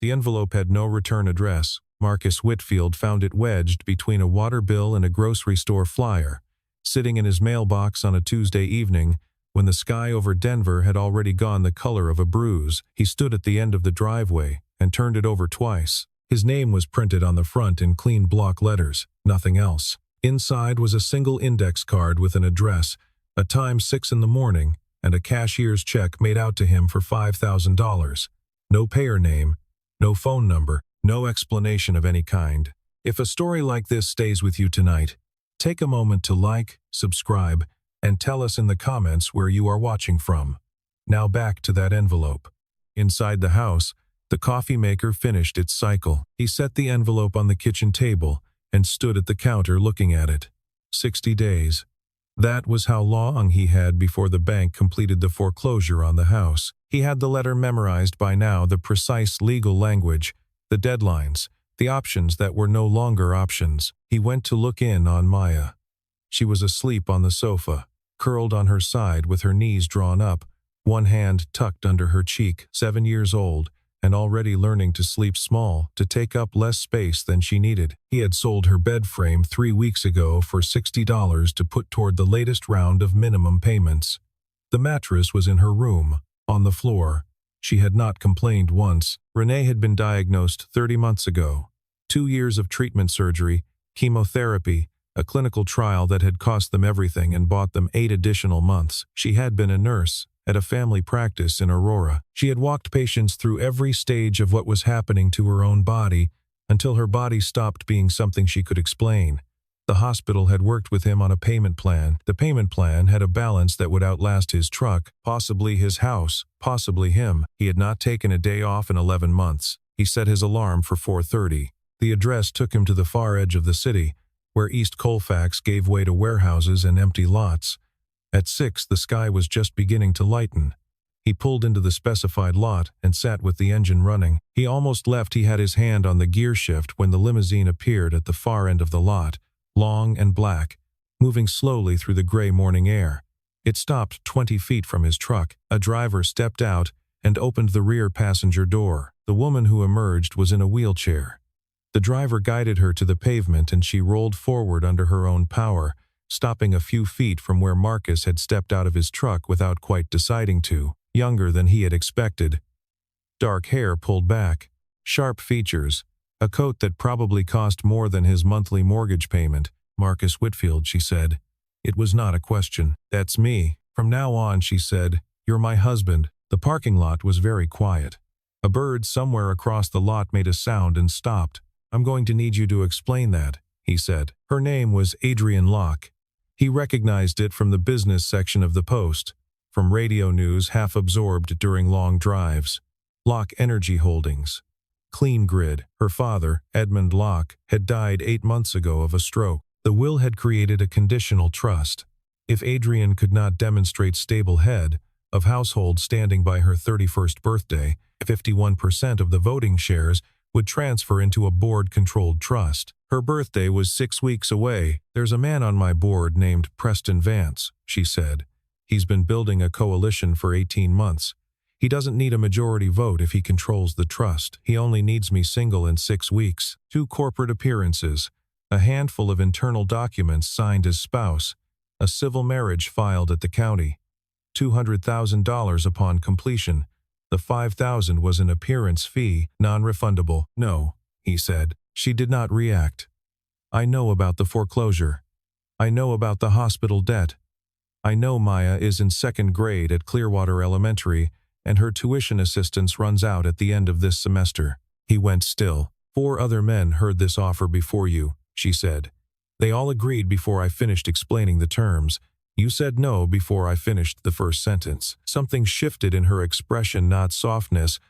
The envelope had no return address. Marcus Whitfield found it wedged between a water bill and a grocery store flyer, sitting in his mailbox on a Tuesday evening when the sky over Denver had already gone the color of a bruise. He stood at the end of the driveway and turned it over twice. His name was printed on the front in clean block letters, nothing else. Inside was a single index card with an address, a time 6 in the morning, and a cashier's check made out to him for $5,000. No payer name, no phone number, no explanation of any kind. If a story like this stays with you tonight, take a moment to like, subscribe, and tell us in the comments where you are watching from. Now back to that envelope. Inside the house, the coffee maker finished its cycle. He set the envelope on the kitchen table and stood at the counter looking at it. 60 days. That was how long he had before the bank completed the foreclosure on the house. He had the letter memorized by now, the precise legal language, the deadlines, the options that were no longer options. He went to look in on Maya. She was asleep on the sofa, curled on her side with her knees drawn up, one hand tucked under her cheek, 7 years old, and already learning to sleep small, to take up less space than she needed. He had sold her bed frame 3 weeks ago for $60 to put toward the latest round of minimum payments. The mattress was in her room, on the floor. She had not complained once. Renee had been diagnosed 30 months ago. 2 years of treatment surgery, chemotherapy, a clinical trial that had cost them everything and bought them 8 additional months. She had been a nurse at a family practice in Aurora. She had walked patients through every stage of what was happening to her own body until her body stopped being something she could explain. The hospital had worked with him on a payment plan. The payment plan had a balance that would outlast his truck, possibly his house, possibly him. He had not taken a day off in 11 months. He set his alarm for 4:30. The address took him to the far edge of the city, where East Colfax gave way to warehouses and empty lots. At 6, the sky was just beginning to lighten. He pulled into the specified lot and sat with the engine running. He almost left. He had his hand on the gear shift when the limousine appeared at the far end of the lot, long and black, moving slowly through the gray morning air. It stopped 20 feet from his truck. A driver stepped out and opened the rear passenger door. The woman who emerged was in a wheelchair. The driver guided her to the pavement and she rolled forward under her own power, stopping a few feet from where Marcus had stepped out of his truck without quite deciding to. Younger than he had expected. Dark hair pulled back, sharp features, a coat that probably cost more than his monthly mortgage payment. Marcus Whitfield, she said. It was not a question. That's me. From now on, she said, you're my husband. The parking lot was very quiet. A bird somewhere across the lot made a sound and stopped. I'm going to need you to explain that, he said. Her name was Adrienne Locke. He recognized it from the business section of the Post, from radio news half absorbed during long drives. Locke Energy Holdings. Clean Grid. Her father, Edmund Locke, had died 8 months ago of a stroke. The will had created a conditional trust. If Adrienne could not demonstrate stable head of household standing by her 31st birthday, 51% of the voting shares would transfer into a board-controlled trust. Her birthday was 6 weeks away. There's a man on my board named Preston Vance, she said. He's been building a coalition for 18 months. He doesn't need a majority vote if he controls the trust. He only needs me single in 6 weeks. 2 corporate appearances, a handful of internal documents signed as spouse, a civil marriage filed at the county. $200,000 upon completion. The $5,000 was an appearance fee, non-refundable. No, he said. She did not react. I know about the foreclosure. I know about the hospital debt. I know Maya is in 2nd grade at Clearwater Elementary, and her tuition assistance runs out at the end of this semester. He went still. 4 other men heard this offer before you, she said. They all agreed before I finished explaining the terms. You said no before I finished the first sentence. Something shifted in her expression, not softness,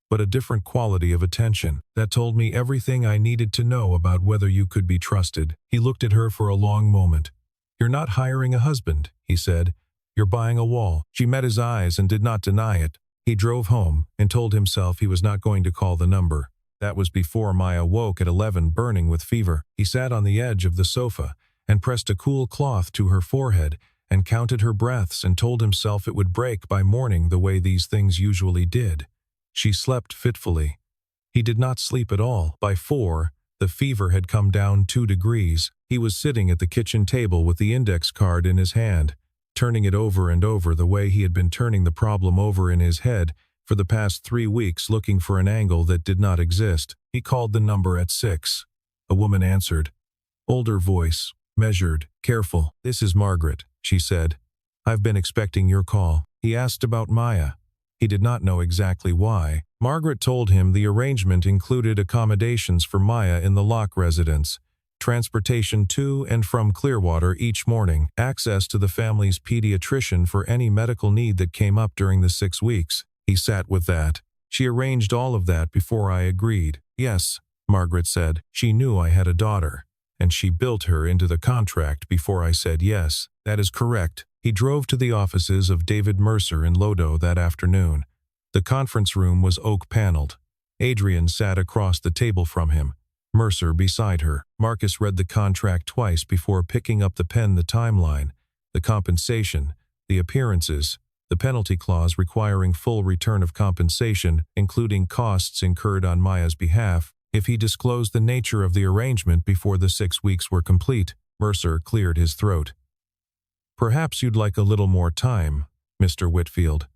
but a different quality of attention. That told me everything I needed to know about whether you could be trusted. He looked at her for a long moment. You're not hiring a husband, he said. You're buying a wall. She met his eyes and did not deny it. He drove home and told himself he was not going to call the number. That was before Maya woke at 11 burning with fever. He sat on the edge of the sofa and pressed a cool cloth to her forehead and counted her breaths and told himself it would break by morning the way these things usually did. She slept fitfully. He did not sleep at all. By 4, the fever had come down 2 degrees. He was sitting at the kitchen table with the index card in his hand, turning it over and over the way he had been turning the problem over in his head for the past 3 weeks, looking for an angle that did not exist. He called the number at 6. A woman answered. Older voice, measured, careful. "This is Margaret," she said. "I've been expecting your call." He asked about Maya. He did not know exactly why. Margaret told him the arrangement included accommodations for Maya in the Locke residence, transportation to and from Clearwater each morning, access to the family's pediatrician for any medical need that came up during the 6 weeks. He sat with that. "She arranged all of that before I agreed." "Yes," Margaret said. "She knew I had a daughter, and she built her into the contract before I said yes." "That is correct." He drove to the offices of David Mercer in Lodo that afternoon. The conference room was oak-paneled. Adrian sat across the table from him, Mercer beside her. Marcus read the contract twice before picking up the pen. The timeline, the compensation, the appearances, the penalty clause requiring full return of compensation, including costs incurred on Maya's behalf, if he disclosed the nature of the arrangement before the 6 weeks were complete. Mercer cleared his throat. "Perhaps you'd like a little more time, Mr. Whitfield.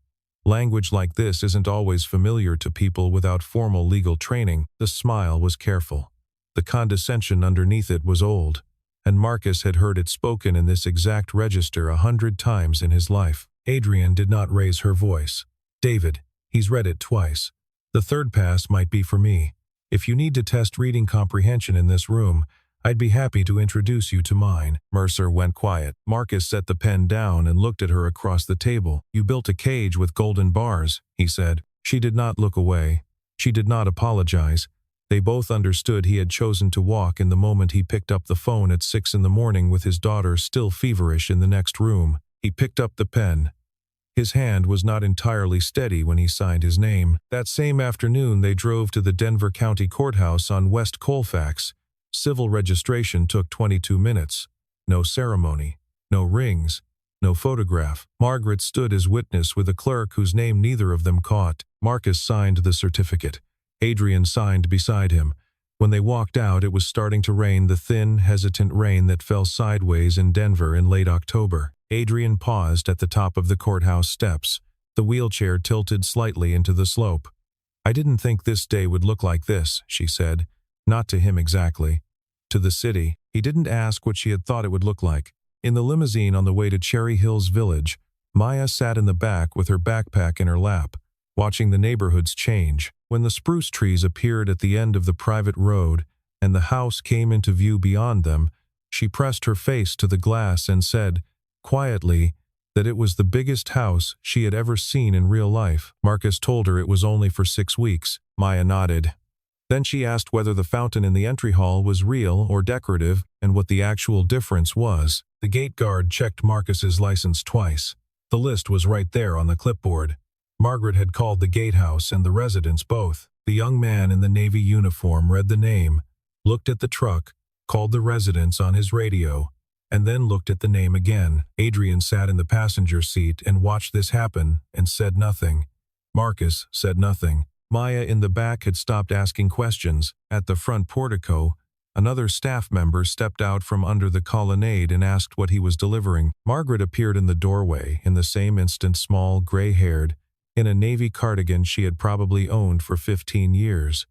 Language like this isn't always familiar to people without formal legal training." The smile was careful. The condescension underneath it was old, and Marcus had heard it spoken in this exact register 100 times in his life. Adrian did not raise her voice. "David, he's read it twice. The third pass might be for me. If you need to test reading comprehension in this room, I'd be happy to introduce you to mine." Mercer went quiet. Marcus set the pen down and looked at her across the table. "You built a cage with golden bars," he said. She did not look away. She did not apologize. They both understood he had chosen to walk in the moment he picked up the phone at 6 in the morning with his daughter still feverish in the next room. He picked up the pen. His hand was not entirely steady when he signed his name. That same afternoon they drove to the Denver County Courthouse on West Colfax. Civil registration took 22 minutes. No ceremony, no rings, no photograph. Margaret stood as witness with a clerk whose name neither of them caught. Marcus signed the certificate. Adrian signed beside him. When they walked out, it was starting to rain, the thin, hesitant rain that fell sideways in Denver in late October. Adrian paused at the top of the courthouse steps. The wheelchair tilted slightly into the slope. "I didn't think this day would look like this," she said. Not to him exactly. To the city. He didn't ask what she had thought it would look like. In the limousine on the way to Cherry Hills Village, Maya sat in the back with her backpack in her lap, watching the neighborhoods change. When the spruce trees appeared at the end of the private road and the house came into view beyond them, she pressed her face to the glass and said, quietly, that it was the biggest house she had ever seen in real life. Marcus told her it was only for 6 weeks. Maya nodded. Then she asked whether the fountain in the entry hall was real or decorative and what the actual difference was. The gate guard checked Marcus's license twice. The list was right there on the clipboard. Margaret had called the gatehouse and the residence both. The young man in the Navy uniform read the name, looked at the truck, called the residence on his radio, and then looked at the name again. Adrian sat in the passenger seat and watched this happen and said nothing. Marcus said nothing. Maya in the back had stopped asking questions. At the front portico, another staff member stepped out from under the colonnade and asked what he was delivering. Margaret appeared in the doorway, in the same instant small, gray-haired, in a navy cardigan she had probably owned for 15 years.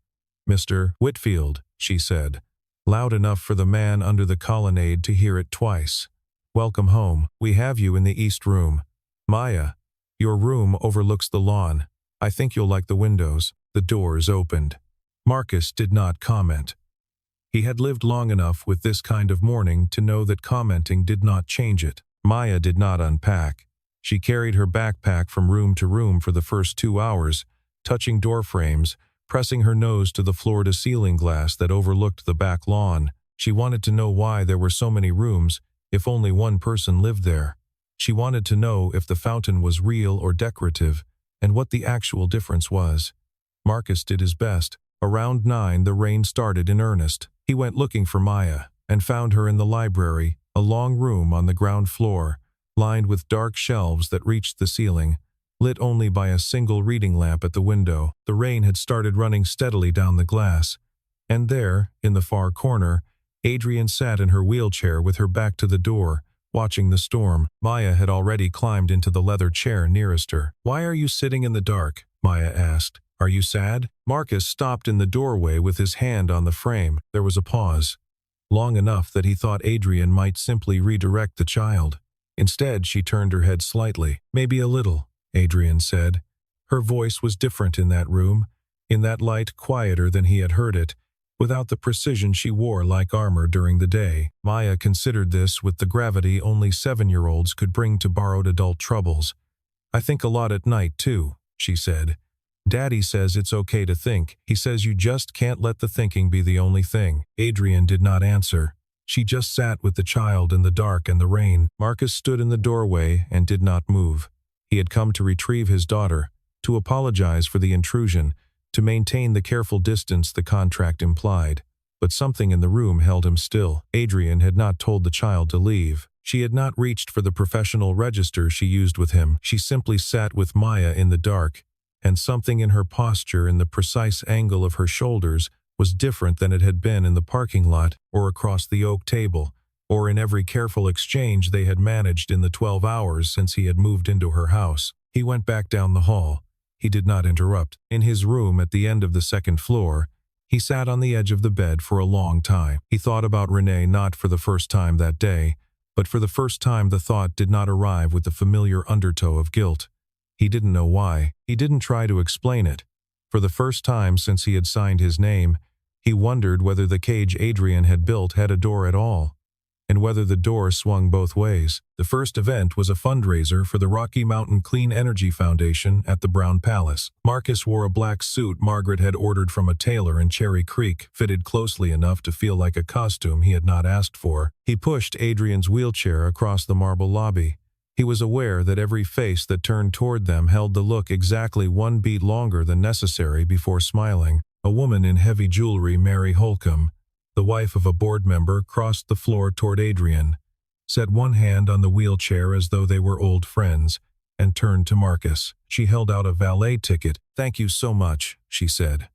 "Mr. Whitfield," she said, loud enough for the man under the colonnade to hear it twice. "Welcome home. We have you in the East Room. Maya, your room overlooks the lawn. I think you'll like the windows." The doors opened. Marcus did not comment. He had lived long enough with this kind of morning to know that commenting did not change it. Maya did not unpack. She carried her backpack from room to room for the first 2 hours, touching door frames, pressing her nose to the floor-to-ceiling glass that overlooked the back lawn. She wanted to know why there were so many rooms, if only one person lived there. She wanted to know if the fountain was real or decorative, and what the actual difference was. Marcus did his best. Around 9, the rain started in earnest. He went looking for Maya, and found her in the library, a long room on the ground floor, lined with dark shelves that reached the ceiling. lit only by a single reading lamp at the window. The rain had started running steadily down the glass. And there, in the far corner, Adrian sat in her wheelchair with her back to the door, watching the storm. Maya had already climbed into the leather chair nearest her. "Why are you sitting in the dark?" Maya asked. "Are you sad?" Marcus stopped in the doorway with his hand on the frame. There was a pause, long enough that he thought Adrian might simply redirect the child. Instead, she turned her head slightly. "Maybe a little," Adrian said. Her voice was different in that room, in that light quieter than he had heard it, without the precision she wore like armor during the day. Maya considered this with the gravity only 7-year-olds could bring to borrowed adult troubles. "I think a lot at night, too," she said. "Daddy says it's okay to think. He says you just can't let the thinking be the only thing." Adrian did not answer. She just sat with the child in the dark and the rain. Marcus stood in the doorway and did not move. He had come to retrieve his daughter, to apologize for the intrusion, to maintain the careful distance the contract implied. But something in the room held him still. Adrian had not told the child to leave. She had not reached for the professional register she used with him. She simply sat with Maya in the dark, and something in her posture, in the precise angle of her shoulders, was different than it had been in the parking lot, or across the oak table, or in every careful exchange they had managed in the 12 hours since he had moved into her house. He went back down the hall. He did not interrupt. In his room at the end of the second floor, he sat on the edge of the bed for a long time. He thought about Renee not for the first time that day, but for the first time the thought did not arrive with the familiar undertow of guilt. He didn't know why. He didn't try to explain it. For the first time since he had signed his name, he wondered whether the cage Adrian had built had a door at all, and whether the door swung both ways. The first event was a fundraiser for the Rocky Mountain Clean Energy Foundation at the Brown Palace. Marcus wore a black suit Margaret had ordered from a tailor in Cherry Creek, fitted closely enough to feel like a costume he had not asked for. He pushed Adrian's wheelchair across the marble lobby. He was aware that every face that turned toward them held the look exactly one beat longer than necessary before smiling. A woman in heavy jewelry, Mary Holcomb, the wife of a board member, crossed the floor toward Adrian, set one hand on the wheelchair as though they were old friends, and turned to Marcus. She held out a valet ticket. "Thank you so much," she said.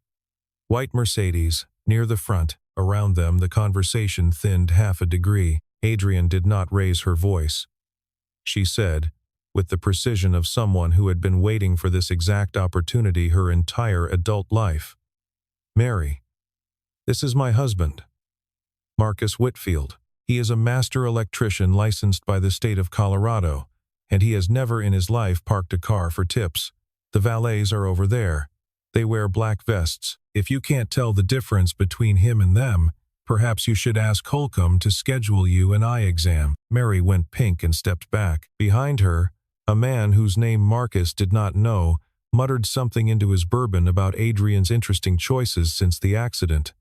White Mercedes, near the front. Around them the conversation thinned half a degree. Adrian did not raise her voice. She said, with the precision of someone who had been waiting for this exact opportunity her entire adult life, "Mary, this is my husband, Marcus Whitfield. He is a master electrician licensed by the state of Colorado, and he has never in his life parked a car for tips. The valets are over there. They wear black vests. If you can't tell the difference between him and them, perhaps you should ask Holcomb to schedule you an eye exam." Mary went pink and stepped back. Behind her, a man whose name Marcus did not know muttered something into his bourbon about Adrian's interesting choices since the accident.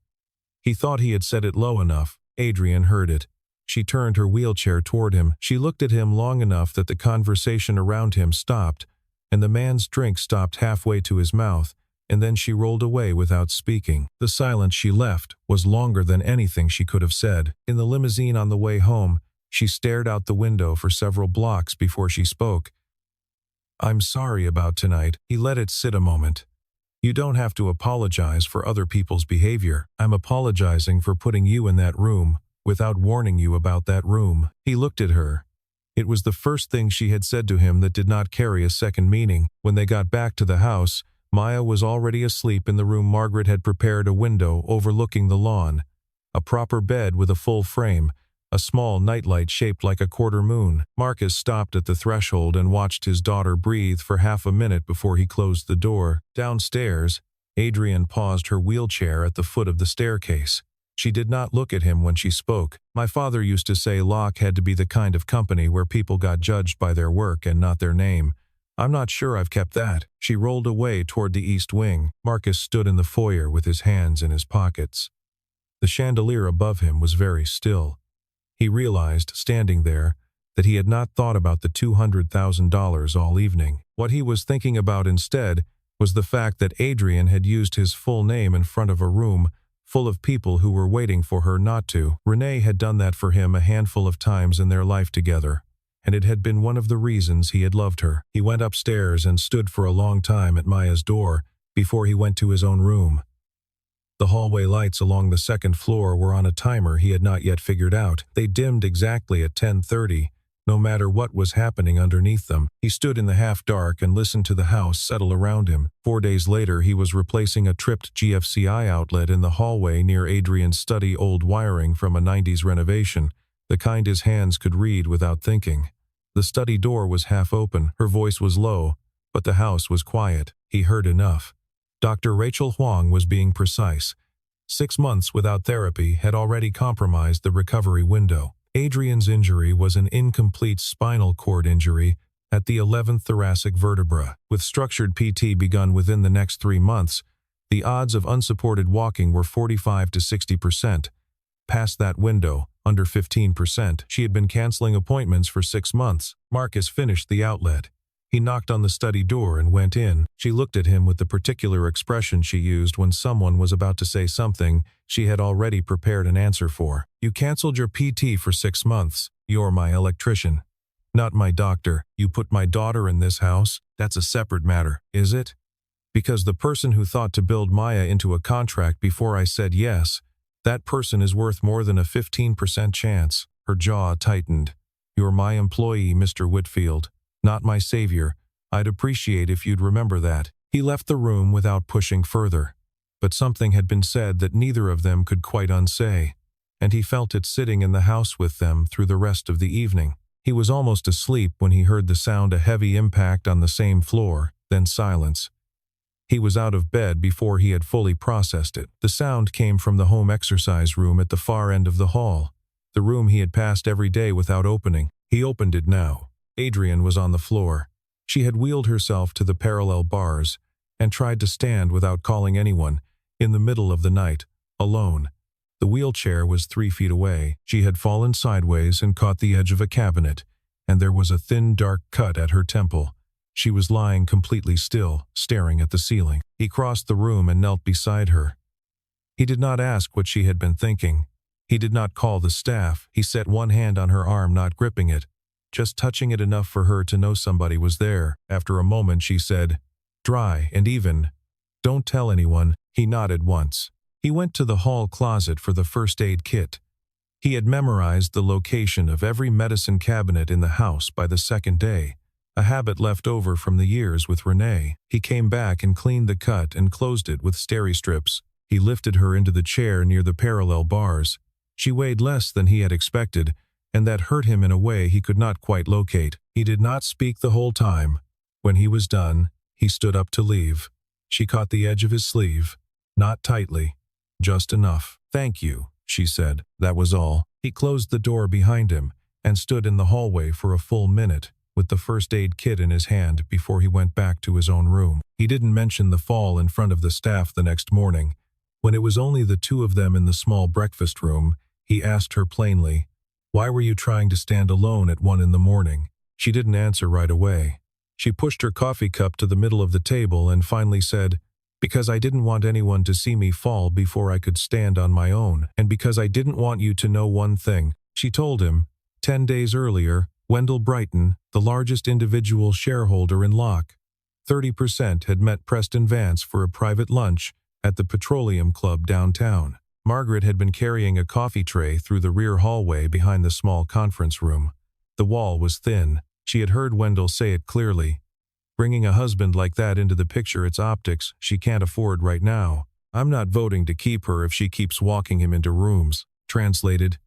He thought he had said it low enough. Adrian heard it. She turned her wheelchair toward him. She looked at him long enough that the conversation around him stopped, and the man's drink stopped halfway to his mouth, and then she rolled away without speaking. The silence she left was longer than anything she could have said. In the limousine on the way home, she stared out the window for several blocks before she spoke. "I'm sorry about tonight." He let it sit a moment. "You don't have to apologize for other people's behavior. I'm apologizing for putting you in that room without warning you about that room." He looked at her. It was the first thing she had said to him that did not carry a second meaning. When they got back to the house, Maya was already asleep in the room Margaret had prepared, a window overlooking the lawn, a proper bed with a full frame, a small nightlight shaped like a quarter moon. Marcus stopped at the threshold and watched his daughter breathe for half a minute before he closed the door. Downstairs, Adrian paused her wheelchair at the foot of the staircase. She did not look at him when she spoke. "My father used to say Locke had to be the kind of company where people got judged by their work and not their name. I'm not sure I've kept that." She rolled away toward the east wing. Marcus stood in the foyer with his hands in his pockets. The chandelier above him was very still. He realized, standing there, that he had not thought about the $200,000 all evening. What he was thinking about instead was the fact that Adrian had used his full name in front of a room full of people who were waiting for her not to. Renee had done that for him a handful of times in their life together, and it had been one of the reasons he had loved her. He went upstairs and stood for a long time at Maya's door before he went to his own room. The hallway lights along the second floor were on a timer he had not yet figured out. They dimmed exactly at 10:30, no matter what was happening underneath them. He stood in the half-dark and listened to the house settle around him. 4 days later, he was replacing a tripped GFCI outlet in the hallway near Adrian's study, old wiring from a 90s renovation, the kind his hands could read without thinking. The study door was half open. Her voice was low, but the house was quiet. He heard enough. Dr. Rachel Huang was being precise. 6 months without therapy had already compromised the recovery window. Adrian's injury was an incomplete spinal cord injury at the 11th thoracic vertebra. With structured PT begun within the next 3 months, the odds of unsupported walking were 45 to 60%. Past that window, under 15%, she had been canceling appointments for 6 months. Marcus finished the outlet. He knocked on the study door and went in. She looked at him with the particular expression she used when someone was about to say something she had already prepared an answer for. "You canceled your PT for 6 months. You're my electrician, not my doctor. You put my daughter in this house. That's a separate matter, is it? Because the person who thought to build Maya into a contract before I said yes, that person is worth more than a 15% chance." Her jaw tightened. "You're my employee, Mr. Whitfield, not my savior. I'd appreciate if you'd remember that." He left the room without pushing further. But something had been said that neither of them could quite unsay, and he felt it sitting in the house with them through the rest of the evening. He was almost asleep when he heard the sound a heavy impact on the same floor, then silence. He was out of bed before he had fully processed it. The sound came from the home exercise room at the far end of the hall, the room he had passed every day without opening. He opened it now. Adrian was on the floor. She had wheeled herself to the parallel bars and tried to stand without calling anyone, in the middle of the night, alone. The wheelchair was 3 feet away. She had fallen sideways and caught the edge of a cabinet, and there was a thin, dark cut at her temple. She was lying completely still, staring at the ceiling. He crossed the room and knelt beside her. He did not ask what she had been thinking. He did not call the staff. He set one hand on her arm, not gripping it, just touching it enough for her to know somebody was there. After a moment she said, "Dry and even. Don't tell anyone." He nodded once. He went to the hall closet for the first aid kit. He had memorized the location of every medicine cabinet in the house by the second day, a habit left over from the years with Renee. He came back and cleaned the cut and closed it with steri strips. He lifted her into the chair near the parallel bars. She weighed less than he had expected, and that hurt him in a way he could not quite locate. He did not speak the whole time. When he was done, he stood up to leave. She caught the edge of his sleeve. Not tightly, just enough. "Thank you," she said. That was all. He closed the door behind him and stood in the hallway for a full minute with the first aid kit in his hand before he went back to his own room. He didn't mention the fall in front of the staff the next morning. When it was only the two of them in the small breakfast room, he asked her plainly, "Why were you trying to stand alone at 1 in the morning?" She didn't answer right away. She pushed her coffee cup to the middle of the table and finally said, "Because I didn't want anyone to see me fall before I could stand on my own, and because I didn't want you to know one thing." She told him, 10 days earlier, Wendell Brighton, the largest individual shareholder in Locke, 30%, had met Preston Vance for a private lunch at the Petroleum Club downtown. Margaret had been carrying a coffee tray through the rear hallway behind the small conference room. The wall was thin. She had heard Wendell say it clearly. "Bringing a husband like that into the picture, it's optics she can't afford right now. I'm not voting to keep her if she keeps walking him into rooms." Translated,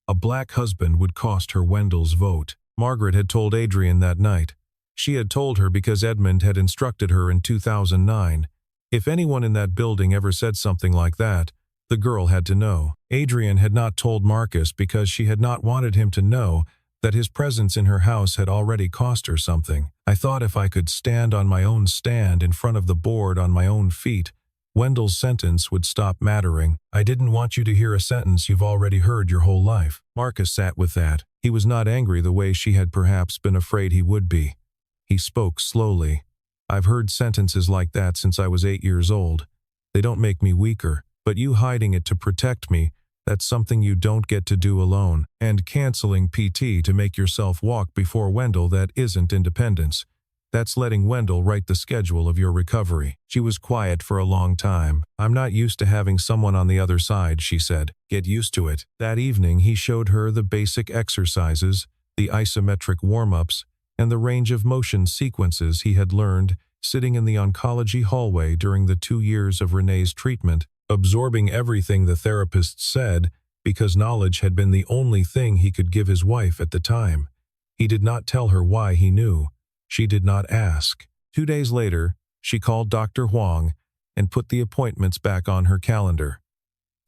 a black husband would cost her Wendell's vote. Margaret had told Adrian that night. She had told her because Edmund had instructed her in 2009. If anyone in that building ever said something like that, the girl had to know. Adrian had not told Marcus because she had not wanted him to know that his presence in her house had already cost her something. "I thought if I could stand on my own stand in front of the board on my own feet, Wendell's sentence would stop mattering." "I didn't want you to hear a sentence you've already heard your whole life." Marcus sat with that. He was not angry the way she had perhaps been afraid he would be. He spoke slowly. "I've heard sentences like that since I was 8 years old. They don't make me weaker, but you hiding it to protect me That's something you don't get to do alone. And canceling PT to make yourself walk before Wendell, that isn't independence. That's letting Wendell write the schedule of your recovery. She was quiet for a long time. I'm not used to having someone on the other side, she said. Get used to it. That evening he showed her the basic exercises, the isometric warm-ups, and the range of motion sequences he had learned sitting in the oncology hallway during the 2 years of Renee's treatment, absorbing everything the therapist said because knowledge had been the only thing he could give his wife at the time. He did not tell her why he knew. She did not ask. 2 days later, she called Dr. Huang and put the appointments back on her calendar.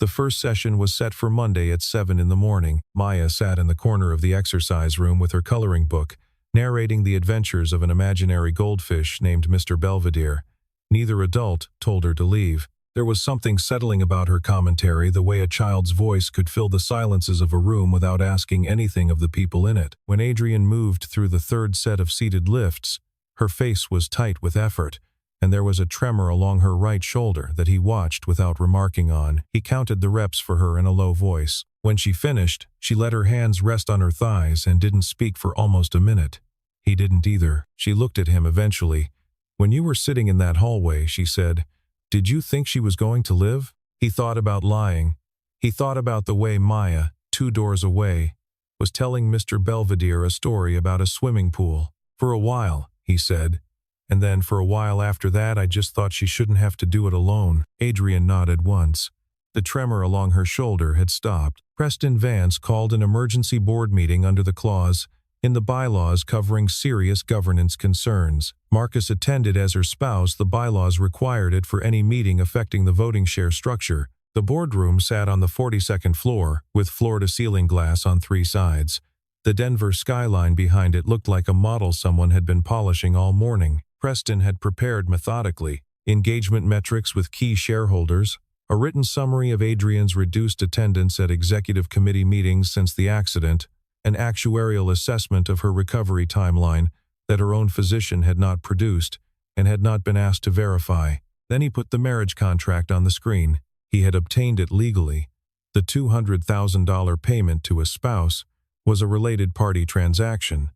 The first session was set for Monday at 7 in the morning. Maya sat in the corner of the exercise room with her coloring book, narrating the adventures of an imaginary goldfish named Mr. Belvedere. Neither adult told her to leave. There was something settling about her commentary, the way a child's voice could fill the silences of a room without asking anything of the people in it. When Adrian moved through the third set of seated lifts, her face was tight with effort, and there was a tremor along her right shoulder that he watched without remarking on. He counted the reps for her in a low voice. When she finished, she let her hands rest on her thighs and didn't speak for almost a minute. He didn't either. She looked at him eventually. When you were sitting in that hallway, she said, did you think she was going to live? He thought about lying. He thought about the way Maya, 2 doors away, was telling Mr. Belvedere a story about a swimming pool. For a while, he said, and then for a while after that I just thought she shouldn't have to do it alone. Adrian nodded once. The tremor along her shoulder had stopped. Preston Vance called an emergency board meeting under the clause in the bylaws covering serious governance concerns. Marcus attended as her spouse. The bylaws required it for any meeting affecting the voting share structure. The boardroom sat on the 42nd floor, with floor-to-ceiling glass on 3 sides. The Denver skyline behind it looked like a model someone had been polishing all morning. Preston had prepared methodically engagement metrics with key shareholders, a written summary of Adrian's reduced attendance at executive committee meetings since the accident, an actuarial assessment of her recovery timeline that her own physician had not produced and had not been asked to verify. Then he put the marriage contract on the screen. He had obtained it legally. The $200,000 payment to a spouse was a related party transaction.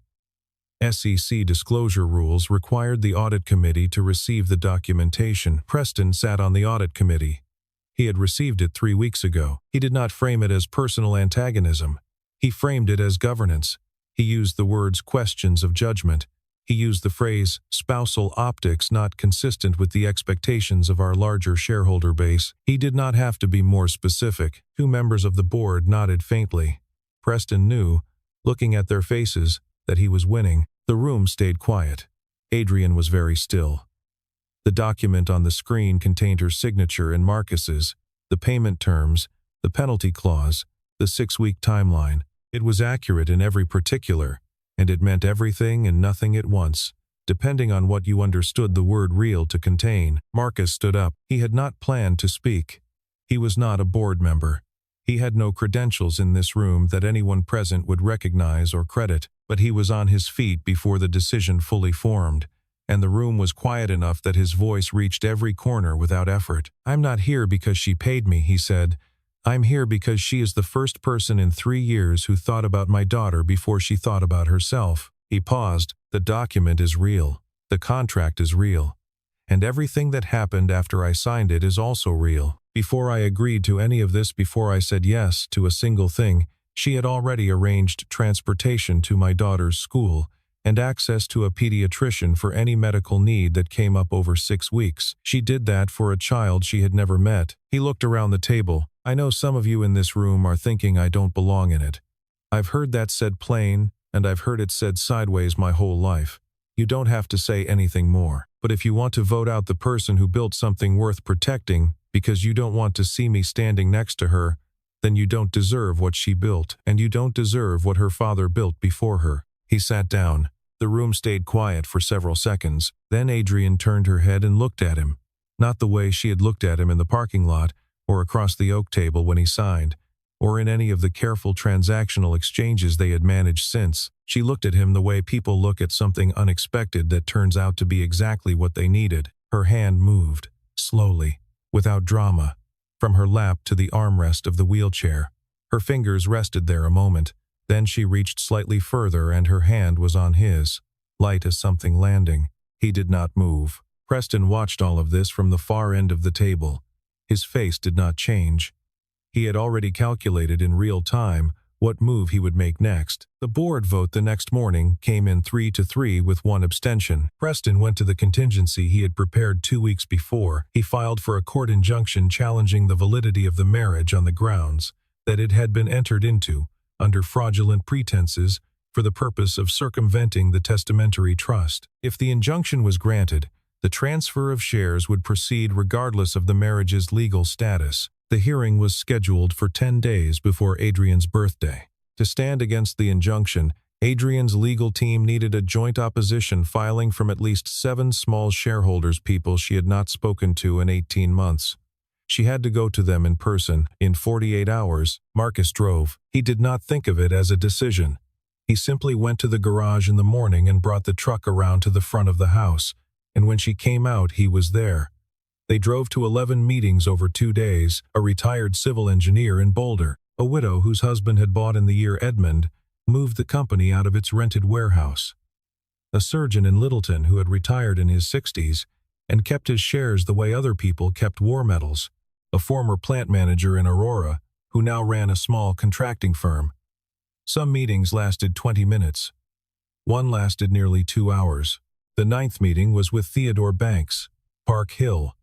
SEC disclosure rules required the audit committee to receive the documentation. Preston sat on the audit committee. He had received it 3 weeks ago. He did not frame it as personal antagonism. He framed it as governance. He used the words questions of judgment. He used the phrase spousal optics not consistent with the expectations of our larger shareholder base. He did not have to be more specific. 2 members of the board nodded faintly. Preston knew, looking at their faces, that he was winning. The room stayed quiet. Adrian was very still. The document on the screen contained her signature and Marcus's, the payment terms, the penalty clause, the 6-week timeline. It was accurate in every particular, and it meant everything and nothing at once, depending on what you understood the word real to contain. Marcus stood up. He had not planned to speak. He was not a board member. He had no credentials in this room that anyone present would recognize or credit, but he was on his feet before the decision fully formed, and the room was quiet enough that his voice reached every corner without effort. I'm not here because she paid me, he said. I'm here because she is the first person in 3 years who thought about my daughter before she thought about herself. He paused. The document is real. The contract is real. And everything that happened after I signed it is also real. Before I agreed to any of this, before I said yes to a single thing, she had already arranged transportation to my daughter's school and access to a pediatrician for any medical need that came up over 6 weeks. She did that for a child she had never met. He looked around the table. I know some of you in this room are thinking I don't belong in it. I've heard that said plain, and I've heard it said sideways my whole life. You don't have to say anything more. But if you want to vote out the person who built something worth protecting because you don't want to see me standing next to her, then you don't deserve what she built, and you don't deserve what her father built before her. He sat down. The room stayed quiet for several seconds. Then Adrian turned her head and looked at him. Not the way she had looked at him in the parking lot, or across the oak table when he signed, or in any of the careful transactional exchanges they had managed since. She looked at him the way people look at something unexpected that turns out to be exactly what they needed. Her hand moved, slowly, without drama. from her lap to the armrest of the wheelchair. Her fingers rested there a moment. Then she reached slightly further and her hand was on his, light as something landing. He did not move. Preston watched all of this from the far end of the table. His face did not change. He had already calculated in real time what move he would make next. The board vote the next morning came in 3-3 with one abstention. Preston went to the contingency he had prepared 2 weeks before. He filed for a court injunction challenging the validity of the marriage on the grounds that it had been entered into under fraudulent pretenses for the purpose of circumventing the testamentary trust. If the injunction was granted, the transfer of shares would proceed regardless of the marriage's legal status. The hearing was scheduled for 10 days before Adrian's birthday. To stand against the injunction, Adrian's legal team needed a joint opposition filing from at least 7 small shareholders, people she had not spoken to in 18 months. She had to go to them in person. In 48 hours, Marcus drove. He did not think of it as a decision. He simply went to the garage in the morning and brought the truck around to the front of the house, and when she came out, he was there. They drove to 11 meetings over 2 days, a retired civil engineer in Boulder, a widow whose husband had bought in the year Edmund, moved the company out of its rented warehouse, a surgeon in Littleton who had retired in his 60s and kept his shares the way other people kept war medals, a former plant manager in Aurora who now ran a small contracting firm. Some meetings lasted 20 minutes. One lasted nearly 2 hours. The 9th meeting was with Theodore Banks, Park Hill,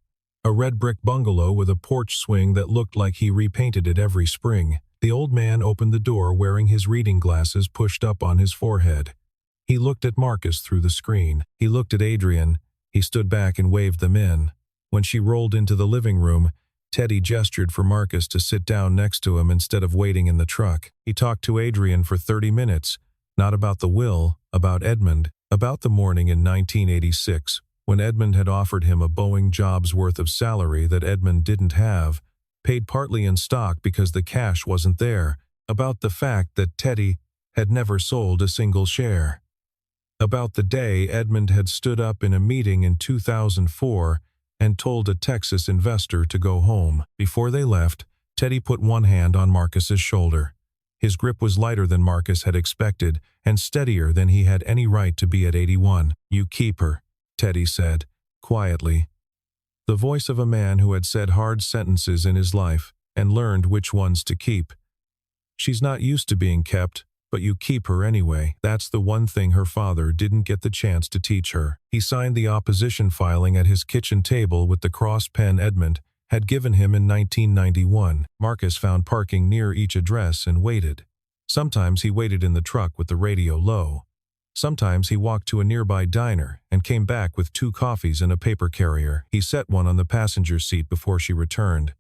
a red brick bungalow with a porch swing that looked like he repainted it every spring. The old man opened the door wearing his reading glasses pushed up on his forehead. He looked at Marcus through the screen. He looked at Adrian. He stood back and waved them in. When she rolled into the living room, Teddy gestured for Marcus to sit down next to him instead of waiting in the truck. He talked to Adrian for 30 minutes, not about the will, about Edmund, about the morning in 1986, when Edmund had offered him a Boeing job's worth of salary that Edmund didn't have, paid partly in stock because the cash wasn't there, about the fact that Teddy had never sold a single share, about the day Edmund had stood up in a meeting in 2004 and told a Texas investor to go home. Before they left, Teddy put one hand on Marcus's shoulder. His grip was lighter than Marcus had expected and steadier than he had any right to be at 81. "You keep her," Teddy said, quietly. The voice of a man who had said hard sentences in his life and learned which ones to keep. "She's not used to being kept, but you keep her anyway." That's the one thing her father didn't get the chance to teach her. He signed the opposition filing at his kitchen table with the cross pen Edmund had given him in 1991. Marcus found parking near each address and waited. Sometimes he waited in the truck with the radio low. Sometimes he walked to a nearby diner and came back with 2 coffees and a paper carrier. He set one on the passenger seat before she returned.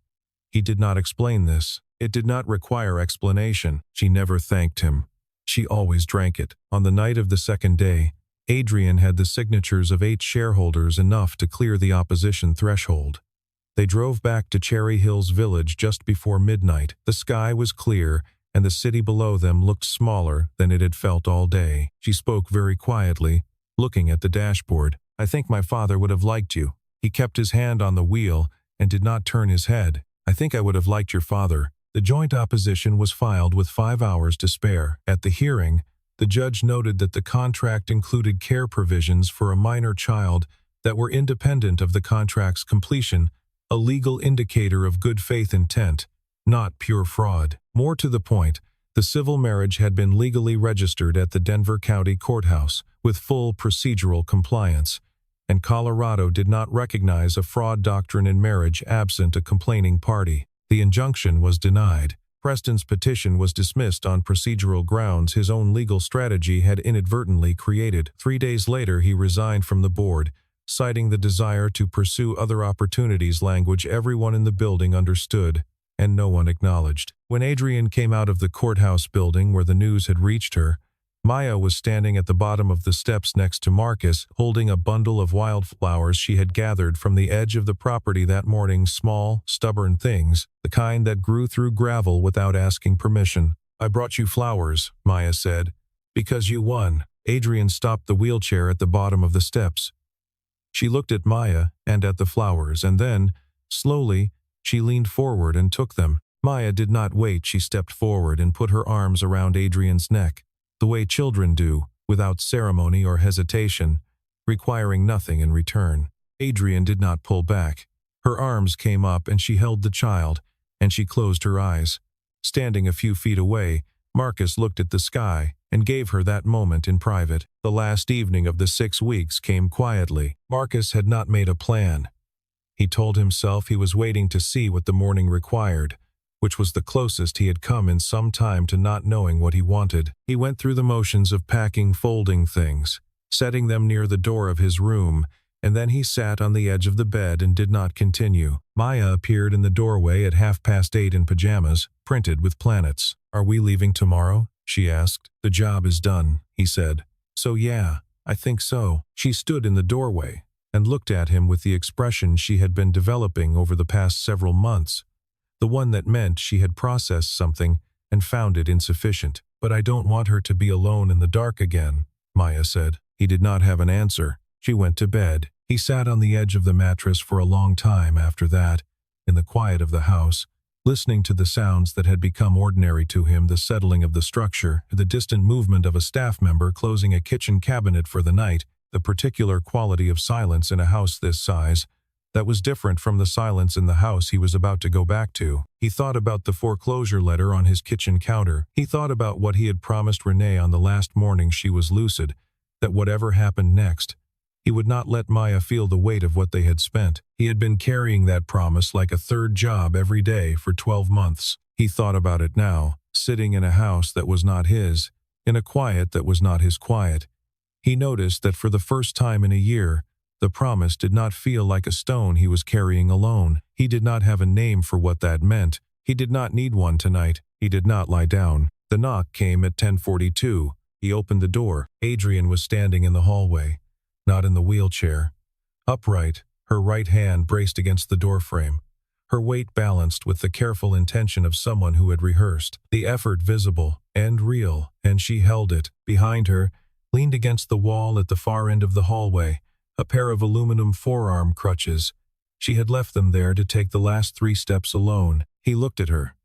He did not explain this. It did not require explanation. She never thanked him. She always drank it. On the night of the second day, Adrian had the signatures of 8 shareholders, enough to clear the opposition threshold. They drove back to Cherry Hills Village just before midnight. The sky was clear, and the city below them looked smaller than it had felt all day. She spoke very quietly, looking at the dashboard. "I think my father would have liked you." He kept his hand on the wheel and did not turn his head. "I think I would have liked your father." The joint opposition was filed with 5 hours to spare. At the hearing, the judge noted that the contract included care provisions for a minor child that were independent of the contract's completion, a legal indicator of good faith intent, not pure fraud. More to the point, the civil marriage had been legally registered at the Denver County Courthouse with full procedural compliance, and Colorado did not recognize a fraud doctrine in marriage absent a complaining party. The injunction was denied. Preston's petition was dismissed on procedural grounds his own legal strategy had inadvertently created. 3 days later, he resigned from the board, citing the desire to pursue other opportunities, language everyone in the building understood and no one acknowledged. When Adrian came out of the courthouse building where the news had reached her, Maya was standing at the bottom of the steps next to Marcus, holding a bundle of wildflowers she had gathered from the edge of the property that morning. Small, stubborn things, the kind that grew through gravel without asking permission. "I brought you flowers," Maya said, "because you won." Adrian stopped the wheelchair at the bottom of the steps. She looked at Maya and at the flowers, and then, slowly, She leaned forward and took them. Maya did not wait. She stepped forward and put her arms around Adrian's neck, the way children do, without ceremony or hesitation, requiring nothing in return. Adrian did not pull back. Her arms came up and she held the child, and she closed her eyes. Standing a few feet away, Marcus looked at the sky and gave her that moment in private. The last evening of the 6 weeks came quietly. Marcus had not made a plan. He told himself he was waiting to see what the morning required, which was the closest he had come in some time to not knowing what he wanted. He went through the motions of packing, folding things, setting them near the door of his room, and then he sat on the edge of the bed and did not continue. Maya appeared in the doorway at 8:30 in pajamas, printed with planets. "Are we leaving tomorrow?" she asked. "The job is done," he said. "So yeah, I think so." She stood in the doorway and looked at him with the expression she had been developing over the past several months, the one that meant she had processed something and found it insufficient. "But I don't want her to be alone in the dark again," Maya said. He did not have an answer. She went to bed. He sat on the edge of the mattress for a long time after that, in the quiet of the house, listening to the sounds that had become ordinary to him, the settling of the structure, the distant movement of a staff member closing a kitchen cabinet for the night, the particular quality of silence in a house this size that was different from the silence in the house he was about to go back to. He thought about the foreclosure letter on his kitchen counter. He thought about what he had promised Renee on the last morning she was lucid, that whatever happened next, he would not let Maya feel the weight of what they had spent. He had been carrying that promise like a third job every day for 12 months. He thought about it now, sitting in a house that was not his, in a quiet that was not his quiet. He noticed that for the first time in a year, the promise did not feel like a stone he was carrying alone. He did not have a name for what that meant. He did not need one tonight. He did not lie down. The knock came at 10:42. He opened the door. Adrian was standing in the hallway, not in the wheelchair. Upright, her right hand braced against the doorframe, her weight balanced with the careful intention of someone who had rehearsed. The effort visible and real, and she held it. Behind her, leaned against the wall at the far end of the hallway, a pair of aluminum forearm crutches. She had left them there to take the last 3 steps alone. He looked at her.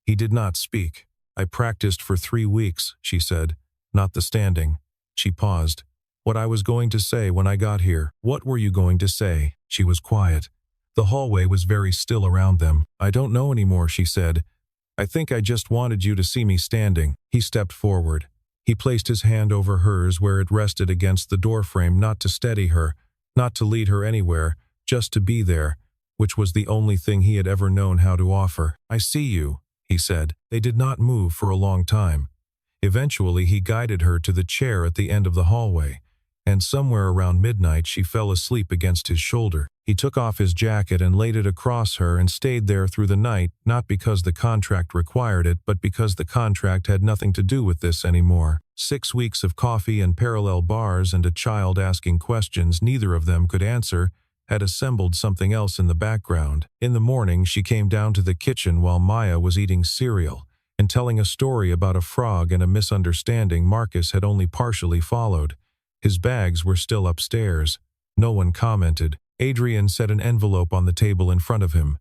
He did not speak. "I practiced for 3 weeks, she said, "not the standing." She paused. "What I was going to say when I got here." "What were you going to say?" She was quiet. The hallway was very still around them. "I don't know anymore," she said. "I think I just wanted you to see me standing." He stepped forward. He placed his hand over hers where it rested against the doorframe, not to steady her, not to lead her anywhere, just to be there, which was the only thing he had ever known how to offer. "I see you," he said. They did not move for a long time. Eventually he guided her to the chair at the end of the hallway, and somewhere around midnight she fell asleep against his shoulder. He took off his jacket and laid it across her and stayed there through the night, not because the contract required it, but because the contract had nothing to do with this anymore. 6 weeks of coffee and parallel bars and a child asking questions neither of them could answer had assembled something else in the background. In the morning she came down to the kitchen while Maya was eating cereal and telling a story about a frog and a misunderstanding Marcus had only partially followed. His bags were still upstairs. No one commented. Adrian set an envelope on the table in front of him.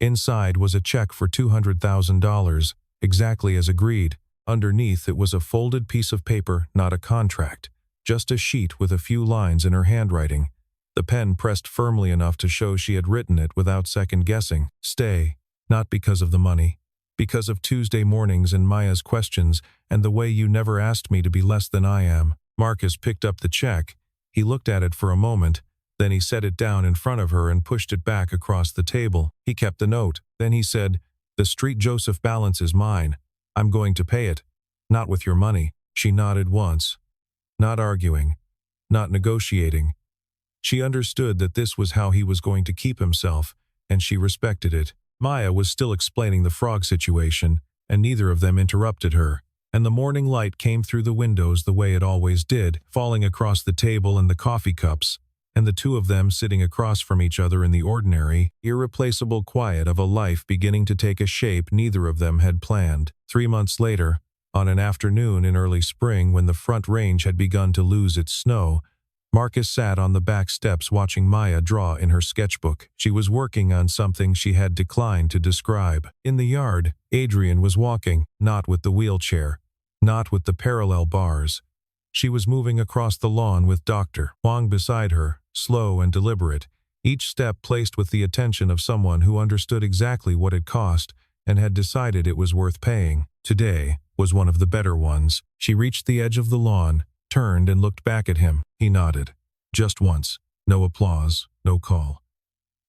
Inside was a check for $200,000, exactly as agreed. Underneath it was a folded piece of paper, not a contract, just a sheet with a few lines in her handwriting. The pen pressed firmly enough to show she had written it without second-guessing. "Stay, not because of the money. Because of Tuesday mornings and Maya's questions and the way you never asked me to be less than I am." Marcus picked up the check. He looked at it for a moment. Then he set it down in front of her and pushed it back across the table. He kept the note. Then he said, "The Street Joseph balance is mine. I'm going to pay it. Not with your money." She nodded once. Not arguing. Not negotiating. She understood that this was how he was going to keep himself, and she respected it. Maya was still explaining the frog situation, and neither of them interrupted her. And the morning light came through the windows the way it always did, falling across the table and the coffee cups, and the two of them sitting across from each other in the ordinary, irreplaceable quiet of a life beginning to take a shape neither of them had planned. 3 months later, on an afternoon in early spring when the Front Range had begun to lose its snow, Marcus sat on the back steps watching Maya draw in her sketchbook. She was working on something she had declined to describe. In the yard, Adrian was walking, not with the wheelchair, not with the parallel bars. She was moving across the lawn with Dr. Wang beside her, slow and deliberate, each step placed with the attention of someone who understood exactly what it cost and had decided it was worth paying. Today was one of the better ones. She reached the edge of the lawn, turned and looked back at him. He nodded. Just once. No applause, no call.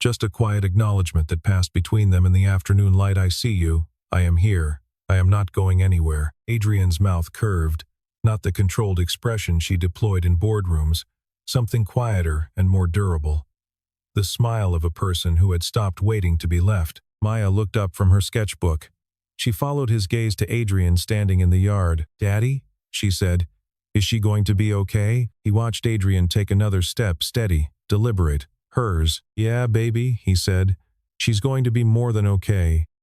Just a quiet acknowledgement that passed between them in the afternoon light. I see you. I am here. I am not going anywhere. Adrian's mouth curved, not the controlled expression she deployed in boardrooms, something quieter and more durable. The smile of a person who had stopped waiting to be left. Maya looked up from her sketchbook. She followed his gaze to Adrian standing in the yard. "Daddy?" she said. "Is she going to be okay?" He watched Adrian take another step, steady, deliberate, hers. "Yeah, baby," he said. "She's going to be more than okay."